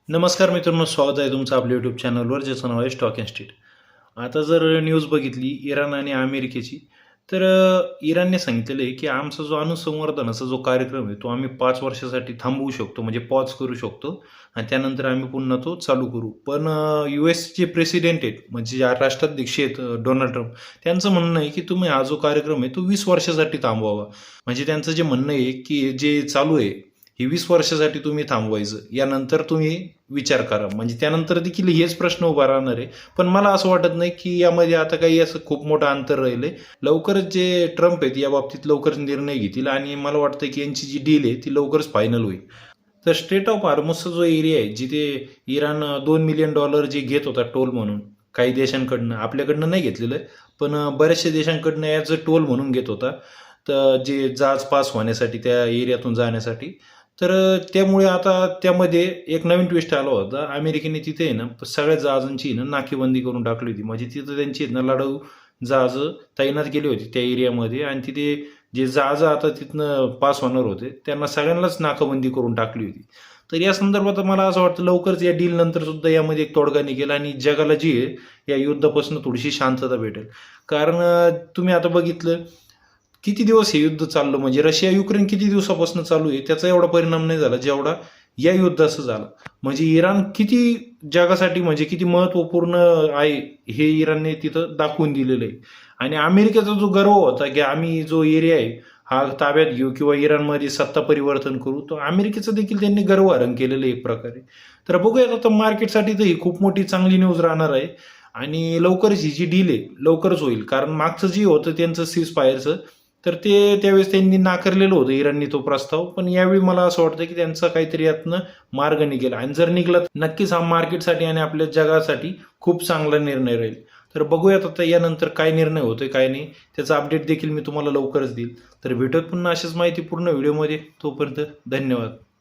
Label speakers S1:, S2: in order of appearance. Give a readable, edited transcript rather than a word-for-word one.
S1: नमस्कार मित्रांनो, स्वागत आहे तुमचं आपल्या यूट्यूब चॅनलवर, ज्याचं नाव आहे स्टॉक इन्स्टिट्यूट. आता जर न्यूज बघितली इराण आणि अमेरिकेची, तर इराणने सांगितलेलं आहे की आमचा जो अणुसंवर्धनाचा जो कार्यक्रम आहे तो आम्ही 5 वर्षासाठी थांबवू शकतो, म्हणजे पॉज करू शकतो आणि त्यानंतर आम्ही पुन्हा तो चालू करू. पण चे प्रेसिडेंट आहेत, म्हणजे जे राष्ट्राध्यक्ष आहेत डोनाल्ड ट्रम्प, त्यांचं म्हणणं आहे की तुम्ही हा जो कार्यक्रम आहे तो 20 वर्षासाठी थांबवावा. म्हणजे त्यांचं जे म्हणणं आहे की जे चालू आहे हे 20 वर्षासाठी तुम्ही थांबवायचं, यानंतर तुम्ही विचार करा. म्हणजे त्यानंतर देखील हेच प्रश्न उभा राहणार आहे. पण मला असं वाटत नाही की यामध्ये आता काही असं खूप मोठं अंतर राहिलंय. लवकरच जे ट्रम्प आहेत या बाबतीत लवकरच निर्णय घेतील आणि मला वाटतं की यांची जी डील आहे ती लवकरच फायनल होईल. तर स्ट्रेट ऑफ हार्मुसचा जो एरिया आहे, जिथे इराण $2 मिलियन जे घेत होता टोल म्हणून काही देशांकडनं, आपल्याकडनं नाही घेतलेलं आहे, पण बऱ्याचशा देशांकडनं ॲज अ टोल म्हणून घेत होता, तर जे जहाज पास होण्यासाठी त्या एरियातून जाण्यासाठी. तर त्यामुळे आता त्यामध्ये एक नवीन ट्विस्ट आला होता. अमेरिकेने तिथे आहे ना सगळ्या जहाजांची ना नाकेबंदी करून टाकली होती. म्हणजे तिथं त्यांची ना लढाऊ जहाजं तैनात केली होती त्या एरियामध्ये आणि तिथे जे जहाजं आता तिथनं पास होणार होते त्यांना सगळ्यांनाच नाकाबंदी करून टाकली होती. तर या संदर्भात मला असं वाटतं लवकरच या डील नंतर सुद्धा यामध्ये एक तोडगा निघेल आणि जगाला जी आहे या युद्धापासून थोडीशी शांतता भेटेल. कारण तुम्ही आता बघितलं किती दिवस हे युद्ध चाललं, म्हणजे रशिया युक्रेन किती दिवसापासून चालू आहे त्याचा एवढा परिणाम नाही झाला जेवढा या युद्धाचा झाला. म्हणजे इराण किती जगासाठी म्हणजे किती महत्वपूर्ण आहे हे इराणने तिथं दाखवून दिलेलं आहे. आणि अमेरिकेचा जो गर्व होता की आम्ही जो एरिया आहे हा ताब्यात घेऊ किंवा इराणमध्ये सत्ता परिवर्तन करू, तर अमेरिकेचं देखील त्यांनी गर्वहरण केलेलं आहे एक प्रकारे. तर बघूयात आता मार्केटसाठी तर ही खूप मोठी चांगली न्यूज राहणार आहे आणि लवकरच ही जी डील आहे लवकरच होईल. कारण मागचं जे होतं त्यांचं सीज फायरचं, तर ते त्यावेळेस त्यांनी नाकारलेलं होतं इराणनी तो प्रस्ताव. पण यावेळी मला असं वाटतं की त्यांचा काहीतरी यातनं मार्ग निघेल आणि जर निघला नक्कीच हा मार्केटसाठी आणि आपल्या जगासाठी खूप चांगला निर्णय राहील. तर बघूयात आता यानंतर काय निर्णय होतोय काय नाही, त्याचा अपडेट देखील मी तुम्हाला लवकरच देईल. तर भेटूयात पुन्हा अशाच माहितीपूर्ण व्हिडिओमध्ये. तोपर्यंत धन्यवाद.